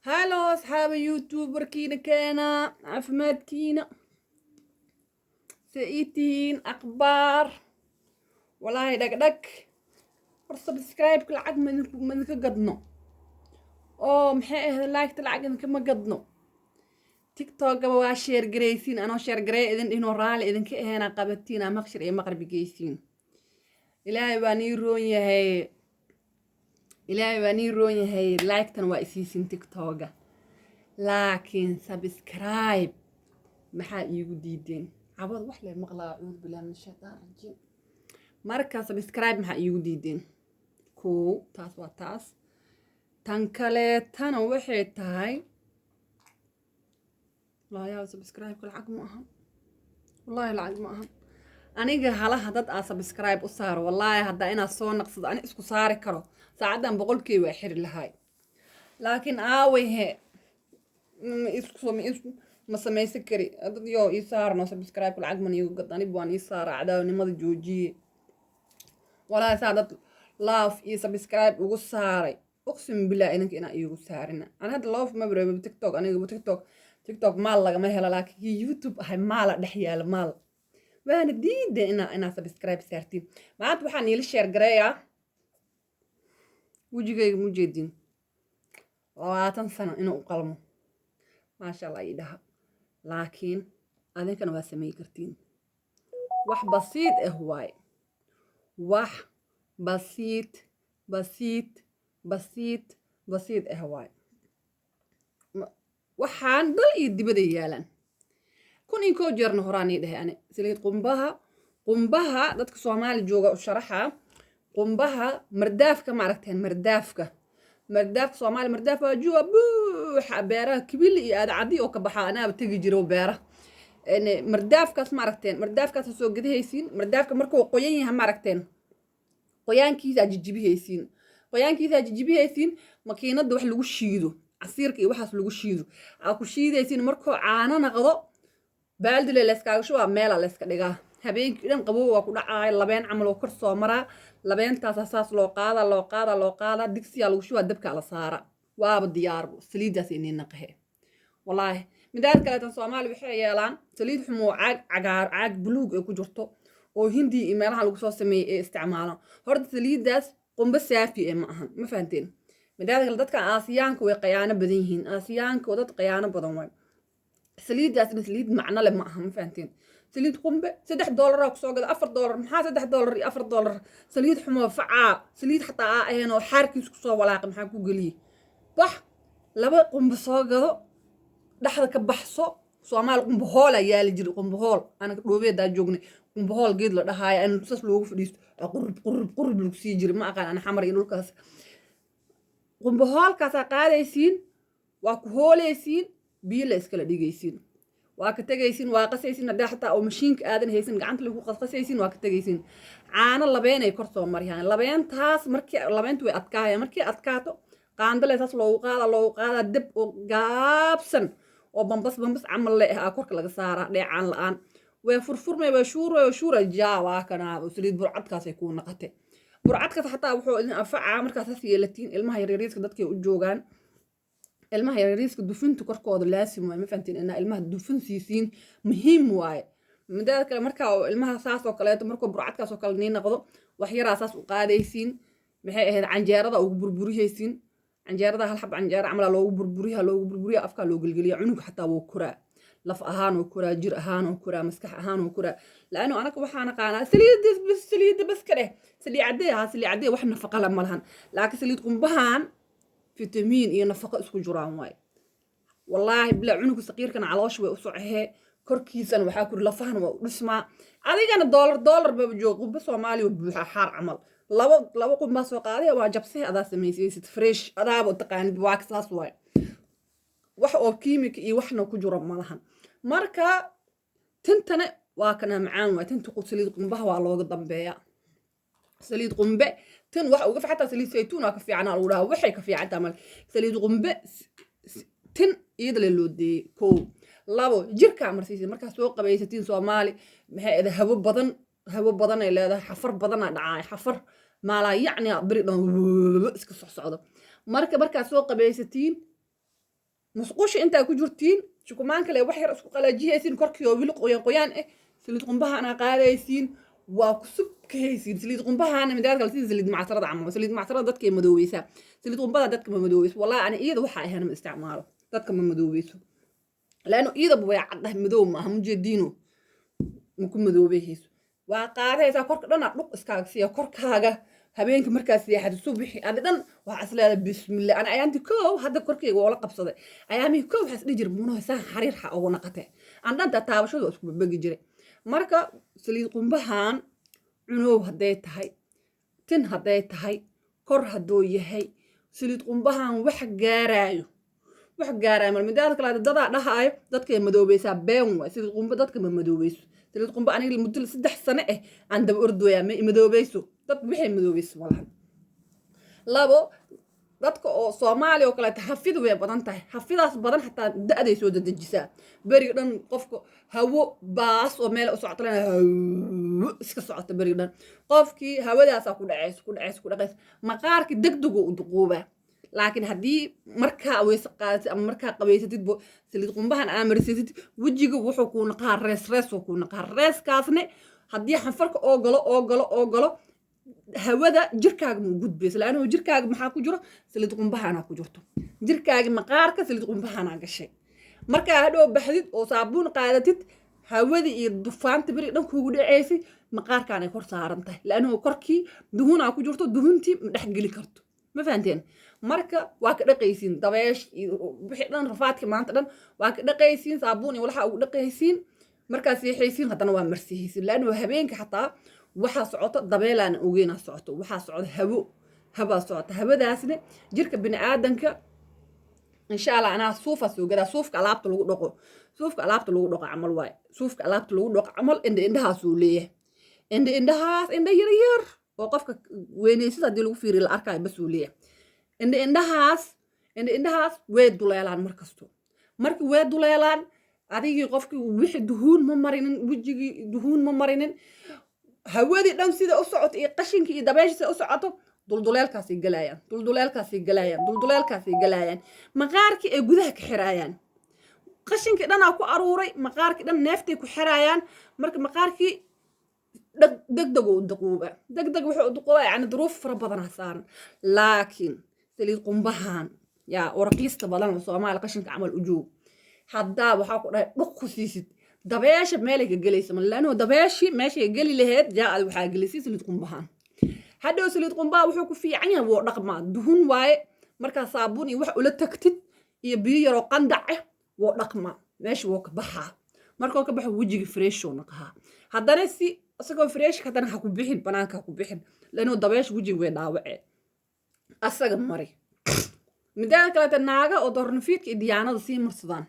هالو أصحاب يوتيوبر كينا كان عفمات كينا سئيتين أخبار والله دك سبسكرايب كل عقد من قدنو أو محيه لايك تلعق إنك ما قدنو تيك توك waa share gareysiin anoo share garey idin dhino raali idinka aheena qabatiin ama qashir iyo maqrbi geysiin ilaahay baa nii roon yahay like tan waa isiisin tiktoka laakiin subscribe maxaa iigu diideen cabad wax lee maqlaa cuud bilaa min shaytaan rajiim marka subscribe maxaa iigu diideen koo taas waa taas tan kaleetana waxay tahay لا يا سبسكرايب كل عقم أهم والله العظيم أهم أنا هلا هدد سبسكرايب وصار والله هدا أنا صون نقصد أنا إسكو صار كرو ساعدا بقول كي وحير لهاي لكن هي إسكو ما سمي سكري هذا يو يصار نو سبسكرايب كل عقم يوقد أنا بوان يصار عدا ونمضي جوجي ولا ساعدت لاف سبسكرايب وصاري أقسم بالله إنك أنا يوصارنا أنا هذا لاف ما بري بتيك توك أنا بتيك توك تيك توك مال لغما هلا لكن يوتيوب هاي مال دحيال مال وانا ديدا انا سبسكرايب سارتين معاد waxaan ila share gareeyaa wajigayga mujeedin 20 sano inuu qalmo ma sha Allah idaha laakiin adinkana waa sameey kartiin wax basiid ah waay wax basiid ah waay waxaan dal iyo dibada yaalan kun in koo jeerna horaan ii dhahay ani saliid qumbaha dadka Soomaali jooga u sharaxa qumbaha mardaafka ma aragteen mardaafka Soomaali mardaaf waa jooga buuxa beeraha kibil iyo aad oo ka baxa anaaba tagi jiro beera mardaafkaas ma aragteen mardaafkaas soo gadahaysiin mardaafka markuu qoyan yahay ma aragteen qoyaankiisa jijibihaysiin makiinada wax lagu shiido عصيرك وحاس لوgu shiido ku shiidaysin markoo caano naqdo baaldile la iska shuba meel la iska dhigaa habeenkii dhan qabow waa ku dhacay labeen camal oo kor soo mara labeentaas asaas loo qaada digsiga lagu shuba dabka la saara waaba diyaar saliidaas inay naqahe wallahi midaad kale tan Soomaali waxay yeelaan saliid xumo caag buluug ee ku jirto oo hindi meelaha lagu soo sameeyay isticmaalaan horta saliidaas qumba saafi ma ahan ma fahanteen مداد قال دتك آسيانك وقيانة بدينهن آسيانك ودت قيانة بدون سليد جالس سليد معنا لما أهم فهمتين سليد قنبة $6 وكسوق $4 محا $4 سليد حمو فعاء سليد حتى هنا وحرك يسكسو ولا قم حكو قليه بح لبا قنبة صاقة لحظة كبحصو سوامال قنبة هولا يالي جري قنبة هول أنا روبي دا جوجني قنبة هول قيد له هاي أنا نساس لوغو فليست قرب لوك سيجري ما أقال أنا حمر ينول كاس قنبه هالكاس قاديسين واكو هوليسين بيلا اسكلا ديغيسين واك تغيسين واقسيسين هدا حتى او ماشينك ادن هيسن غعنت لو قسقسيسين واك تغيسين caana labeen ay kor soo mariyaan labeentaas markii labeentu way adkaayeen markii adkaato qaandaleesaas loo qaada dib oo gaabsan oo bambas camal leh korka laga saaraa dheecaan la'aan way furfurmay way shuura jaawa kana saliid burcadkaas ay ku naqatay burcadka xataa wuxuu idin anfacaa markaas yeelatiin ilmaha yaryariiska dadka u joogaan ilmaha yaryariiska dufintu korkooda laasim way ma fahantiin in ilmaha dufin siisiin muhiim waay midaad kale markaa ilmaha saas oo kale markuu burcadkaas oo kale nii noqdo wax yar asaas u qaadaysiin maxay ahayd canjeerada ugu burburiyaysiin canjeerada hal xab canjeera camal loogu burburiyo afka loo galgaliyo cunug xataa wuu kuraa laf ahaan oo kuraa jir ahaan oo kuraa maskax ahaan oo kuraa laano anaka waxaan qaanaa saliid bas kale saliid cadee wax nafaqo la malahan laakiin saliid qumbahan فيتامين iyo nafaqo isku jiraan way wallahi bila cunug saqiirkan caloosh way u socahee korkiisan waxa ku lafahan waa dhismaa adigana dollar baba joog qumba Soomaali oo buuxa xaar camal laba qumba soo qaaday waa jabsay adaa sameeyay fresh adaaba taqaanid waa kaas way wax oo kiimik iyo waxna ku jiro malahan marka tintana waa kana macaan waa tinta saliid qumbaha waa looga dambeeyaa saliid qumbe tan wax uga xataa saliid saytuun ka fiican aan u dhaha waxay ka fiican tahay saliid qumbe tan iyada la loodiyay koo labo jirka marsiisay marka soo qabaysatiin Soomaali maxay hawo badan ay leedahay xafar badan dhacay xafar maala yacni bari dhan iska socdo marka soo qabaysatiin مسقوش انت كجرتين شكمان كلا وحير اسكو قلاجيهيسين كركيو ويل qoyan eh saliid qumbaha ana qaadaysiin waa ku subkaysiin saliid qumbaha ana midaad galtiin saliid mactarada camo saliid mactarada dadka ay madooweysa saliid qumbaha dadka ma madooweyso wallahi ana iyada waxa ahayn ma isticmaalo dadka ma madooweyso laano iyada way caddahay madoow ma aha mujeediino ma ku madoobeyso waa qaadaysa korka dhana dhuq iskaaga siya korkaaga habeenka markaas seexad subaxi adidan waxa asleeda bismillah ana ayaanti koow hadda korkeyga wala qabsaday ayaami koow waxas dhijir muuno saa xariir xa ugu naqatay aan danta taabashadu isku bagi jiray marka saliid qumbahan cunow haday tahay tin haday tahay kor hadoo yahay saliid qumbahan wax gaaraayo mar midaad kala dada dhahayo dadka madoobeysa been waa saliid qumba dadka ma madoobeyso saliid qumba aniga muddo 3 sano aan daba ordooya ma madoobeyso dad wixii madoobeyso walaal labo dadka oo Soomaali oo kale xafid way badan tahay xafidaas badan hataa da'day soo dadejisaa bariga dhan qofka hawo baas oo meel u socotana iska socota bariga dhan qofkii hawadaas ku dhacays maqaarki degdego u duqooba laakiin hadii markaa weys qaadid ama markaa qabeysatid bo saliid qumbahan aan marisatid wajiga wuxuu ku naqaa reeskaasne hadii xanfarka oo galo hawada jirkaaga ma gudbeyso laano jirkaaga maxaa ku jiro saliid qumbahaana ku jirto jirkaaga maqaarka saliid qumbahaana gashay marka hadhow baxdid oo saabuun qaadatid hawada iyo dufaanta bari dhan kuugu dhaceysay maqaarkaana kor saaran tahay laano korkii duhuna ku jirto duhuntii ma dhex geli karto ma fahanteen marka waa ka dhaqaysiin dabeesh iyo wixii dhan rafaadka maanta dhan waa ka dhaqaysiin saabuun iyo waxa ugu dhaqaysiin markaas yeexaysiin hadana waa marsihiisiin laano habeenka xataa waxa socoto dabeelaan ogeena socoto waxa socdo haba socoto habadaasna jirka bini aadanka insha Allah ana suufa soo gada suufka alaabta lagu dhaqo amal waay suufka alaabta lagu dhaqo amal indhaha soo leeyahay indha yar oo qofka weyneysada hadii lagu fiiriyo la arkay bas uu leeyahay indhahaas way duleelaan markasto markii way duleelaan adigii qofkii wixii duhuun ma marinin wajigii duhuun ma marinin hawadii dhan sida u socoto iyo qashinka iyo dabeesha u socoto dulduleelkaas galayaan maqaarkii ay gudaha ka xiraayaan qashinka dhan ku aruuray maqaarkii dhan neeftay ku xiraayaan marka maqaarkii degdeg u duqooba wuxuu u duqooba yani duruuf fara badan saaran laakiin saliid qumbahan yaa warqiista badan oo Soomaali qashinka amal u joog hadda waxa ku dhahay dhuq ku siisid dabeesha meel ay galayso malaano dabeeshi meesha ay gali lahayd jaad waxa galisay saliid qumbahan hadda saliid qumbaha wuxuu ku fiican yahay wuu dhaqmaa duhun waaye marka saabuun iyo wax ula tagtid iyo biyo yar oo qandac ah wuu dhaqmaa meesha wuu ka baxaa marka ka baxo wajiga fresh oo naqaa haddana si asagoo fresh ka tan ha ku bixin banaanka ku bixin laano dabeesh wajiga way dhaawacay asaga mari midaan kale naaga oo doornafiidka diyaanada si marsadaan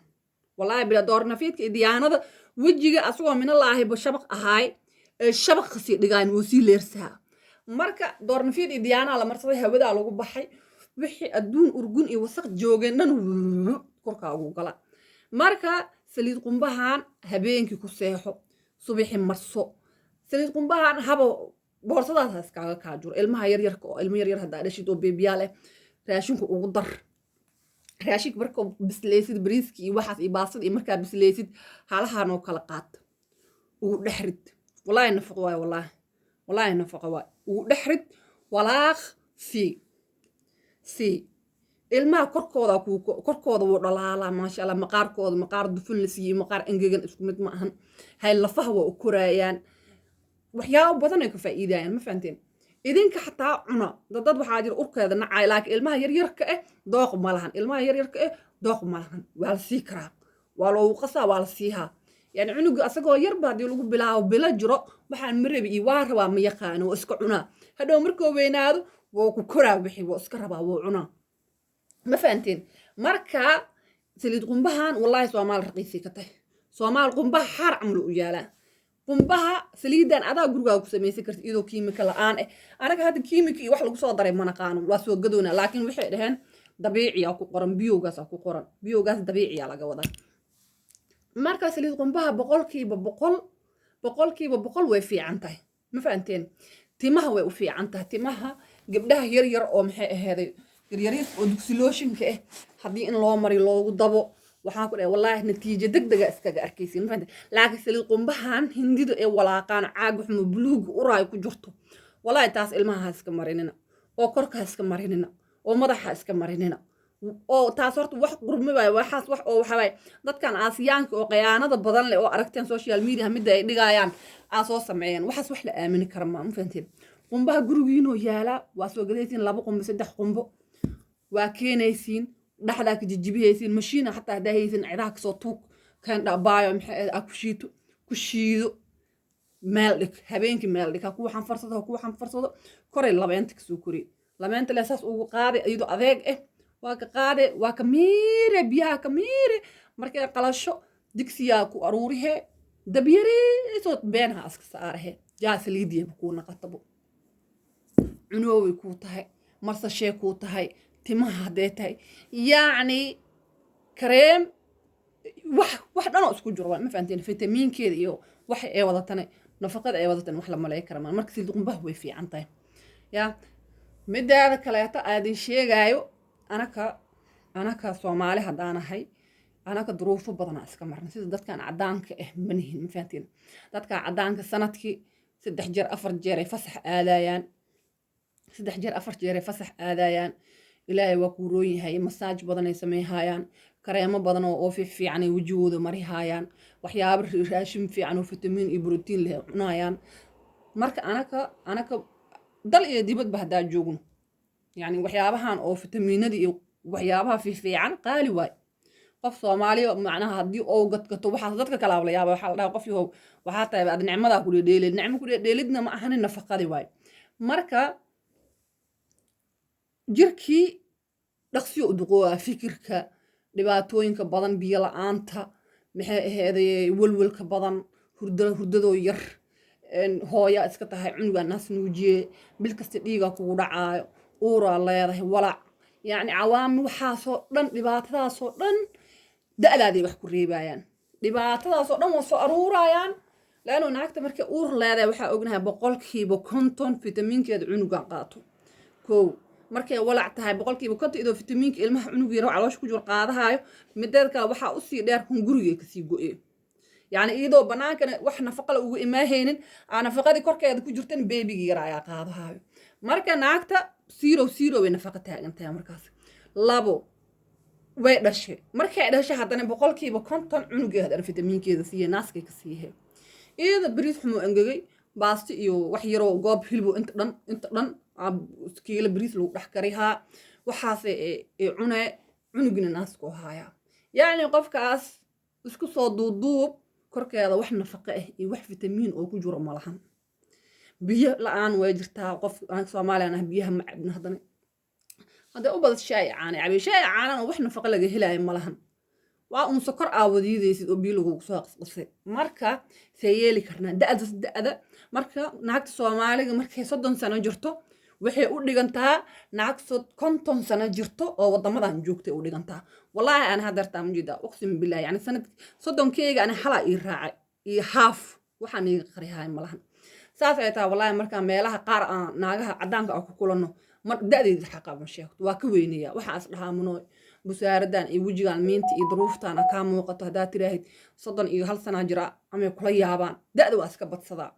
wallahi bila doornafiidka diyaanada wajiga asagoo min Ilaahay ba shabaq ahaay shabaq si dhigaan uu si leersaa marka doornafiid diyaana la marsaday hawada lagu baxay wixii adduun urgun iyo wasaq joogeen dhan korka ugu gala marka saliid qumbahan habeenkii ku seexo subaxi marso saliid qumbahan habo boorsadaas iskaaga ka jiro ilmaha yar hadaa dhashid oo beebiyaal raashinku ugu dar raashik marka bisleysid bariiski iyo waxaas iyo baasad iyo marka bisleysid halahan oo kala qaad ugu dhaxrid wallahi nafaqo waay ugu dhaxrid walaaq si ilmaha korkooda wuu dhalaalaa maasha Allah maqaar dufun la siiyay maqaar engegan isku mid ma ahan hay lafaha waa u koraayaan waxyaabo badan ay ka faa'iidayaan ma fahanteen idinka xataa cuna dad waxa jira urkeeda nacay laakiin ilmaha yaryarka dooq ma lahan waa la sii karaa waa loo qasaa waa la siihaa yani cunuga asagoo yarba hadii lagu bilaabo bila jiro waxaan marabi iyo waa rabaa ma yaqaan oo iska cunaa hadhow markuu weynaado wuu ku koraa wixii wuu iska rabaa wuu cunaa ma fahanteen marka saliid qumbahan wallahi Soomaal raqiisi ka tahay Soomaal qumbaha xaar amru u yaalaa qumbaha saliidan adaa guriga ku sameeyay kartid iyadoo kiimika la'aan anaga hadda kiimika iyo wax lagu soo daray mana qaano waa soo gadoona laakiin waxay dhahan dabiici ku qoran biyoogaas dabiici laga wadaa marka saliid qumbaha boqolkiiba way fiican tahay ma fahanteen timaha way u fiican tahay timaha gabdhaha yar oo maxay aheeday yaryariis oo dugsilooshinka ah haddii in loo mari loogu dabo waxaan ku dhahay wallaahi natiijo degdega iskaga arkaysiin ma fahanteen laakiin saliid qumbahan hindida ee walaaqaan caaga xumo buluuga uraay ku jirto wallaahi taas ilmaha ha iska marinina oo korka ha iska marinina oo madaxa ha iska marinina oo taas horta wax qurmi waay waxaas wax oo waxa waay dadkan aasiyaanka oo qayaanada badan leh oo aragteen social media midda ay dhigayaan aa soo sameeyeen waxaas wax la aamini kara ma fahanteen qumbaha gurigiinoo yaala waa soo gadaysiin 2 qumbo 3 qumbo waa keenaysiin dhaxdaa ka jijibiyaysiin mashiina xataa hadaa haysin cidaha kasoo tuug kan dhabaayo maxay ku shiido meel dhig habeenkii meel dhig ku waxaan farsado koray labeenta kasoo kori labeenta leesaas ugu qaaday iyadoo adeeg waa ka qaade waa ka miire biyaha ka miire markay qalasho digsiyaa ku aruurihe dabyariisoo beenha iska saarahe jaa saliidiyaba kuu naqatabo cunooway kuu tahay marsashee kuu tahay timaha haddee tahay yacni kareem wax dhanoo isku jiro ma fahanteen fitamiinkeeda iyo waxa ay wadatane nafaqada ay wadatane wax la malay kara marka saliid qumbaha way fiican tahay yaa midaada kaleeto aadin sheegaayo anaka Soomaali haddaanahay anaka duruufo badan iska marnay sida dadkan cadaanka manihin ma fahanteen dadka cadaanka sanadkii 3 jeer 4 jeer ay fasax aadayaan 3 jeer 4 jeer ay fasax aadayaan ilaahay waa ku roon yahay masaaj badan ay sameeyayaan kareemo badan oo fiican ay wajigooda marihayaan waxyaabo raashin fiican oo fitamiin iyo borotiin leh cunayaan marka anaka dal iyo dibadba hadaa joogno يعني waxyaabahan oo fitamiinada iyo waxyaabaha fiican qaali waay qof Soomaali macnaha hadii oo gadgato waxa dadka kala wala yaaba waxa la dhahay qof yahow waxa tahay aad nicmada ku dheelid nicmo ku dheelidna ma ahan nafaqadi waay marka jirkii dhaqsi u duqoa fikirka dhibaatooyinka badan biyo la'aanta maxay ahaydee walwalka badan hurdado yar hooya iska tahay cunuga naas nuujiye bil kasta dhiiga kugu dhacaayo uura leedahay walac yani cawaami waxaasoo dhan dhibaatadaasoo dhan da'daadii wax ku reebayaan dhibaatadaasoo dhan waa soo aruurayaan laano naagta markay uur leedahay waxaa ognahay 50% fitamiinkeeda cunuga qaato kow markay walac tahay 50% idoo fitamiinka ilmaha cunuga yar caloosh ku jir qaadahayo mideed kale waxaa u sii dheer hunguriga ka sii go'ay يعني إيدو بنانكنا وإحنا فقط لو إماهين أنا فقط كركة هذا كجرتين بيبي يرايا قاضها مركا ناكتا سيرو ونفقتها أنت يا مركز لابو ويدش مركا إدش حتى أنا بقول كي بكونتن عنق هذا الفيتامين كذا فيه ناس كيسيه إذا بريد حمو أنجي باستي يو وحيرو جاب هلبو أنت دن سكيل بريد لو رح كريها وحاسة عنق الناس كوهايا يعني قف كاس اسكو صدودوب korkeeda wax nafaqo ah iyo wax fitamiin oo ku jiro malahan biyo la'aan way jirtaa qof aan Soomaaliyan ah biyaha ma cabna hadda u bad shay caana wax nafaqo laga helaayo malahan waa un sokor aawadiidaysid oo biyo lagu soo qasqasay marka sayeeli karnaa da'da marka naagta Soomaaliga markay 30 sano jirto waxay u dhigantaa naagsood 50 sano jirto oo wadamadan joogtay u dhigantaa wallahi aan hadartaa mujida uqsim billahi yani sanad 30 keega ana xala ii raacay ii haaf waxaan ii qarihay malahan saas ay taa wallahi marka meelaha qaar aan naagaha cadaanka ku kulano mar da'deeda xaqab ma sheegto waa ka weynaya waxa as dhahaamno busaaradan iyo wajigan miinta iyo duruuftan ka muuqato hadaa tiraahid 31 sano jira ama kula yaabaan da'da waa iska badsadaa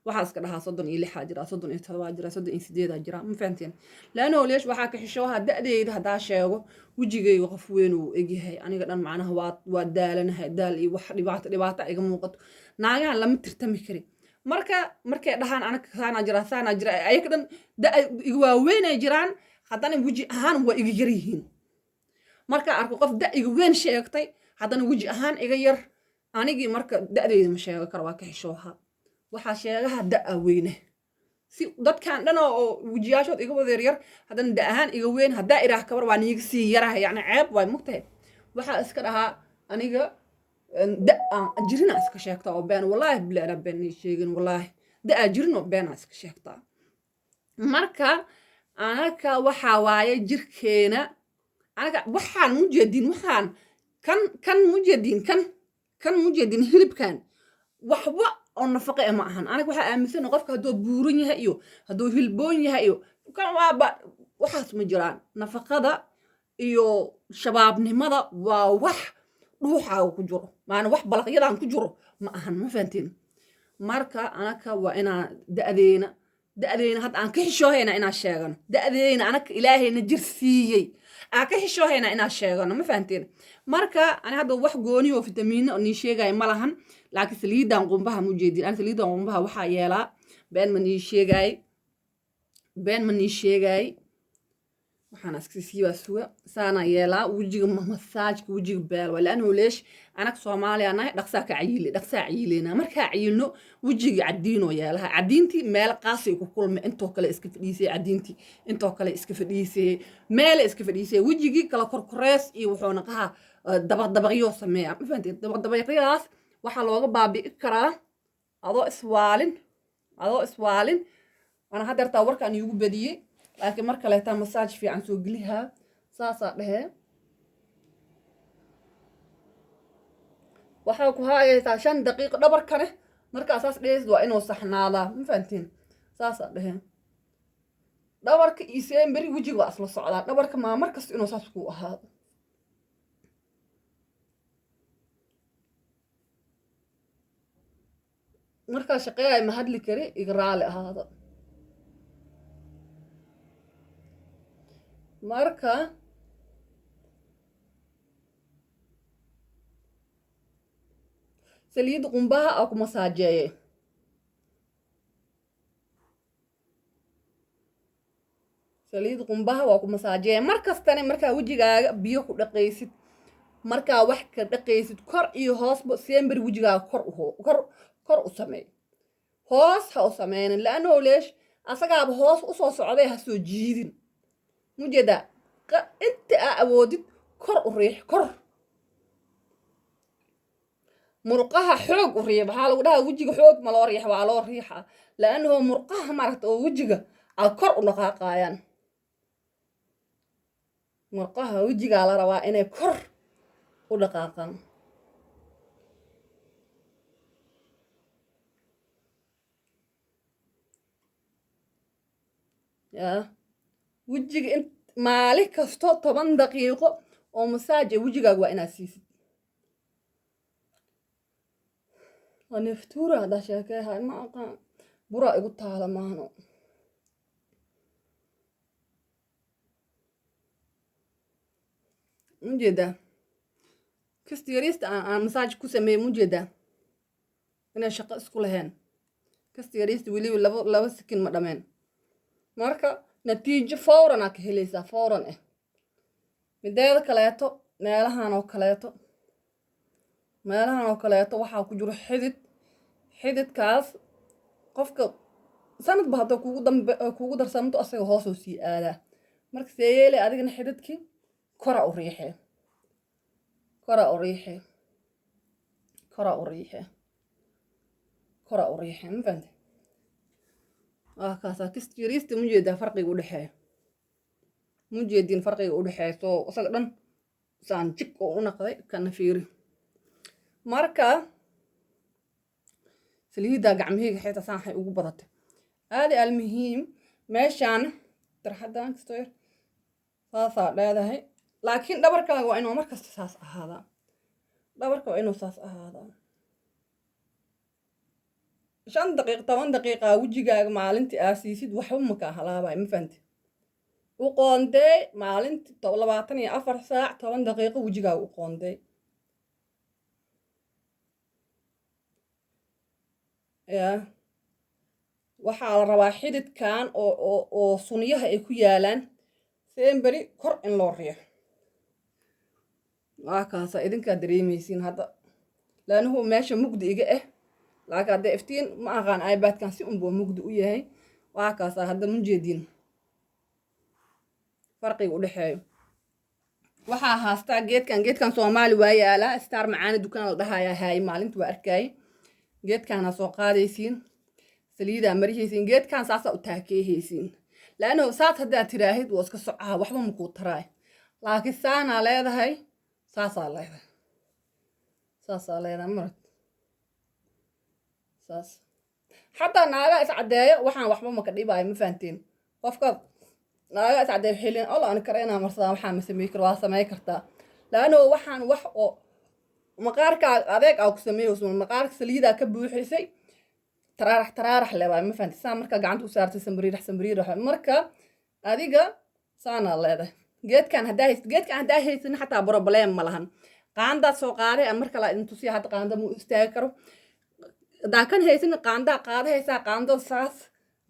waxaa iska dhahaa 36 jira 37 jira 38 jira ma fahanteen laano leesh waxa ka xishooha da'deeda hadaa sheego wajigayga qof weyn uu egyahay aniga dhan macnaha waa daalanahay daal iyo wax dhibaato iga muuqato naagahan lama tirtami kari markay dhahaan anaga saana jira ayaga dhan iga waaweyn ay jiraan haddana waji ahaan waa iga yar yihiin marka arko qof da iga weyn sheegtay haddana waji ahaan iga yar anigii marka da'deeda ma sheego karo waa ka xishooha waxa sheegaha da'a weyne si dadkan dhan oo wajiyaashood iga wada yar haddana da ahaan iga weyn hadaa iraah kabar waa niga sii yaraha yani ceeb way mugtahay waxa iska dhahaa aniga da'a jirina iska sheegta oo been wallahi bilaana been sheegin wallahi da'a jirino been iska sheegta marka anaka waxa waaye jirkeena anaka waxaan mujeedin waxaan kan mujeedin hilibkan waxba oo nafaqo ma ahan aniga waxa aaminsan qofka haduu buuran yahay iyo haduu hilboon yahay iyo kan waaba waxaas ma jiraan nafaqada iyo shabaabnimada waa wax dhuuxaaga ku jiro maana wax balaqyadan ku jiro ma ahan ma fahanteen marka anaka waa inaan da'deena hadda aan ka xishoohayna inaan sheegano da'deena anaka ilaahayna jir siiyey aan ka xishoohayna inaan sheegano ma fahanteen marka ani hadda wax gooni oo fitamiino nii sheegay ma lahan laakiin saliidan qumbaha ma jeedin ani saliidan qumbaha waxaa yeelaa been ma nii sheegay waxaan askisiibaa suga saana yeelaa wejiga masaajka wejiga beel waa laanuu leesh anag soomaaliya nahay dhaqsaa cayileynaa markaa cayilno wejiga cadiinoo yeelaha cadiintii meel qaasay ku kulme intoo kale iska fadhiisay cadiintii intoo kale iska fadhiisay meele iska fadhiisay wejigii kala korkorees iyo wuxuu naqaha dabaqdabaqyo sameeya ma fahanteen dabaqdabaqyadaas waxaa looga baabi'i karaa adoo iswaalin ana hadeertaa warkaan iigu badiyey laakiin mar kaleetaa masaaj fiican soo gelihaa saasaa dhehee waxaa ku haayaysaa 5 daqiiqo dhabarkane markaa saas dheheysid waa inuu saxnaadaa ma fahantiin saasaa dhehee dhabarka iyo seemberi wejiga waa isla socdaa dhabarka maa markasta inuu saas ku ahaado markaa shaqeeyaay ma hadli kari iga raali ahaado marka saliid qumbaha aa ku masaajeeye saliid qumbaha waa ku masaajeeye markastane markaa wejigaaga biyo ku dhaqaysid markaa wax ka dhaqaysid kor iyo hoosba seemberi wejigaaga kor u sameey hoos ha u sameynin laanoo leesh asagaaba hoos usoo socday ha soo jiidin mujeda inta aa awoodid kor u riix kor murqaha xoog u riix waxaa lagu dhahaa wejiga xoog ma loo riix waa loo riixa laanoo murqaha maaragta oo wejiga aa kor u dhaqaaqayaan murqaha wejigaa la rabaa inay kor u dhaqaaqaan yaa wejiga maalin kasto 10 daqiiqo oo masaaj ee wejigaaga waa inaad siisid waa naftuura haddaa sheekeehay ma aqaan buraa igu taala maano mujeedaa kasta yariista aan masaaj ku sameeye mujeedaa inay shaqo isku lahayn kasta yariista weliba laba sikin ma dhameen marka natiijo fawran aa ka helaysaa fawran mideeda kaleeto meelahan oo kaleeto waxaa ku jiro xididkaas qofka sanadba hadda kugu darsamto asaga hoosoo sii aadaa marka see yeelay adigana xididkii kora u riixee ma fahante kaasaa kistiriista mujeedaa farqiga u dhexeeya mujeediin farqiga u dhexeeya soo isaga dhan saan jig oo u naqday kana fiiri marka saliiddaa gacmahayga xitaa saan waxay ugu badatay aadi almuhiim meeshaan tarxadan kastoo yar saasaa leedahay laakiin dhabarkaaga waa inuu markasta saas ahaadaa dhabarka waa inuu saas ahaadaa 5 daqiiq 10 daqiiqa wejigaaga maalintii aa siisid waxba ma kaa halaabay ma fahanti u qoondee maalintii 24 saac 10 daqiiqo wejigaaga u qoondee yaa waxaa la rabaa xididkan oo sunyaha ay ku yaalaan seemberi kor in loo riixo waa kaasa idinkaa dareemaysiin hadda laanahu meesha mugdi iga laakiin hadda iftiin ma aqaan iPadkan si unbuu mugdi u yahay waa kaasa hadda ma jeedin farqiga u dhexeeyo waxaa haastaa geedkan Soomaali waa yaalaa star macaani dukaan la dhahayaa hay maalinta waa arkay geedkana soo qaadaysiin saliida marihaysiin geedkan saasa u taakeehaysiin laano saad hadda tiraahid waa iska socaa waxba ma ku taraay laakiin saana leedahay saasaa leedahay marad saas حتى ناقا إس عدايا وحان وحبا ما كديباي ما فهمتين qofka naaga is cadday xilin alla aan kareenaa marsadaa waxaan ma sameey karo waa samey kartaa laanoo waxaan wax oo maqaarka adeeg aa ku sameeyeyso maqaarka saliidaa ka buuxisay taraarax le waay ma fahanti saa markaa gacanta u saartay sambriirax marka adiga saanaa leedahay geedkan haddaa haysan xataa problem ma lahan qaandaa soo qaaday aan marka la idin tusiya hadda qaanda mu istaagi karo haddaa kan haysan qaandaa qaadahaysaa qaandada saas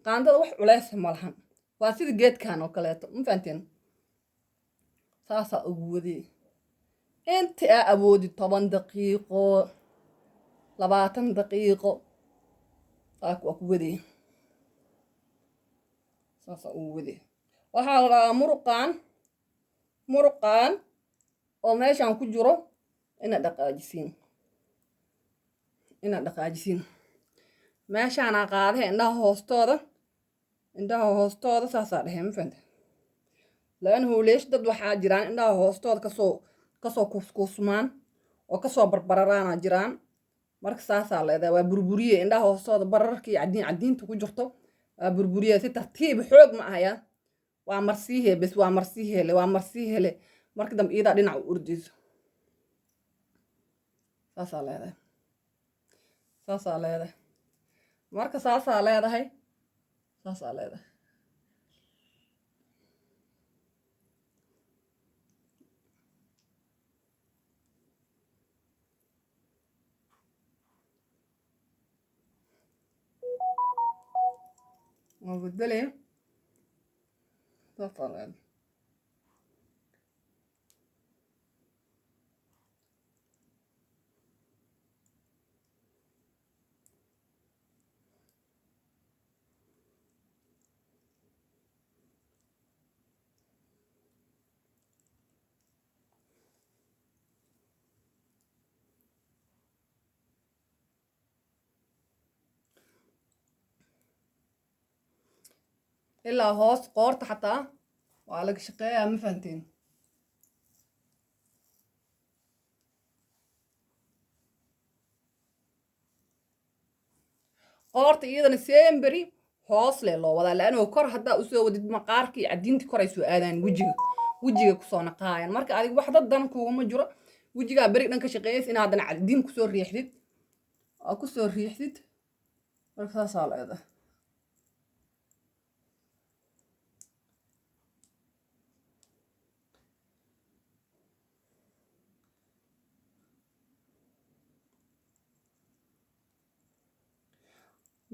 qaandada wax culeys ma lahan waa sida geedkan oo kaleeto ma fahanteen saasaa ugu wadiyey inta aa awoodi 10 daqiiqo 20 daqiiqo waa ku wadiyey saasaa ugu wadiyey waxaa la rabaa muruqaan oo meeshaan ku jiro inaad dhaqaajisiin meeshaanaa qaadahe indhaha hoostooda saasaa dhehe ma fahante laan howleesh dad waxaa jiraan indhaha hoostooda kasoo kuuskuusmaan oo kasoo barbararaana jiraan marka saasaa leedahay waa burburiye indhaha hoostooda bararkii cadiinta ku jirto waa burburiye si tartiib xoog ma ahaya waa marsiihe bes waa marsii hele marka dambe iyadaa dhinac u ordayso saasaa leedahay marka saasaa leedahay waa bedele saasaa leedahay ilaa hoos qoorta xataa waa laga shaqeeyaa ma fahanteen qoorta iyadana semberi hoos le loo wadaa laanoo kor haddaa usoo wadid maqaarkii cadiintii kor ay soo aadaan wejiga kusoo naqaayan marka adig wax dad dan kuuguma jiro wejigaa beri dhan ka shaqeeyays in haddana cadiin kusoo riixdid marka saasaa leedahay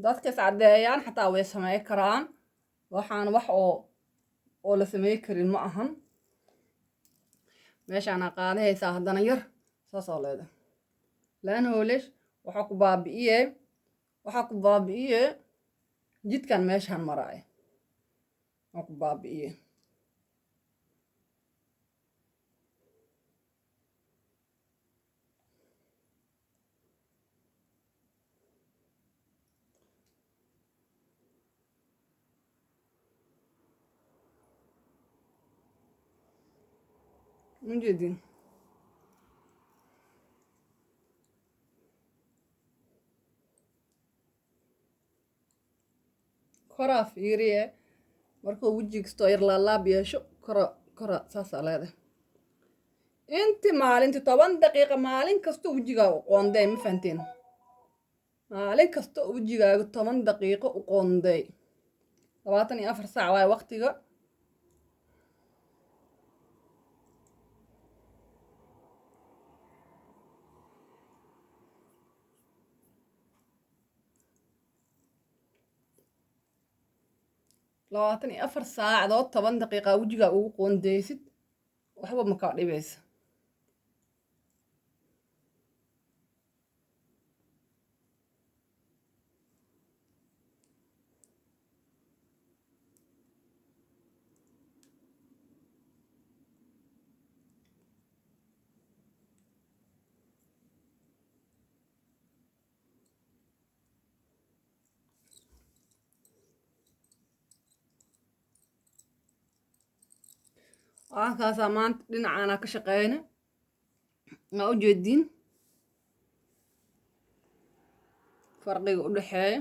dadka is caddeeyaan xataa way samey karaan waxaan wax oo la samey karin ma ahan meeshaana qaadahaysaa haddana yar saasaa leedahay laan hoolesh waxaa ku baabi'iye jidkan meeshaan maraaya waa ku baabi'iye مجدين كرا فيريه markuu wejiga kastoo yar laalaab yeesho kora saasaa leedahay inti maalintii 10 daqiiqa maalin kastoo wejigaaga u qoonday ma fahanteen maalin kastoo wejigaaga 10 daqiiqo u qoonday 24 saac waay waqtiga labaatan iyo 4 saacadood 10 daqiiqa wejigaa ugu qoondeysid waxba ma kaa dhibaysa kaasaa maanta dhinacaanaa ka shaqeyna maa u jeediin farqiga u dhexeeya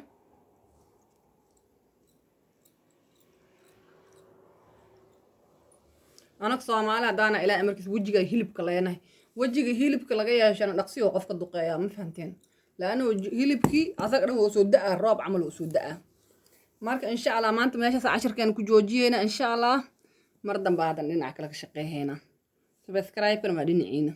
أنا كصومالي هدانا إلى أمريكا وجهي هيلب كلينا وجهي هيلب كلاجي عشان نقصيه وقف الدقيقة ما فهمتين لأنه هيلبكي أعتقد هو سوداء الراب عمله سوداء مارك إن شاء الله ما أنت ماشي 10 كان كجوجينا إن شاء الله مرضا بعد إننا أكلك شقيه هنا سبسكرايب كنا ما دينينا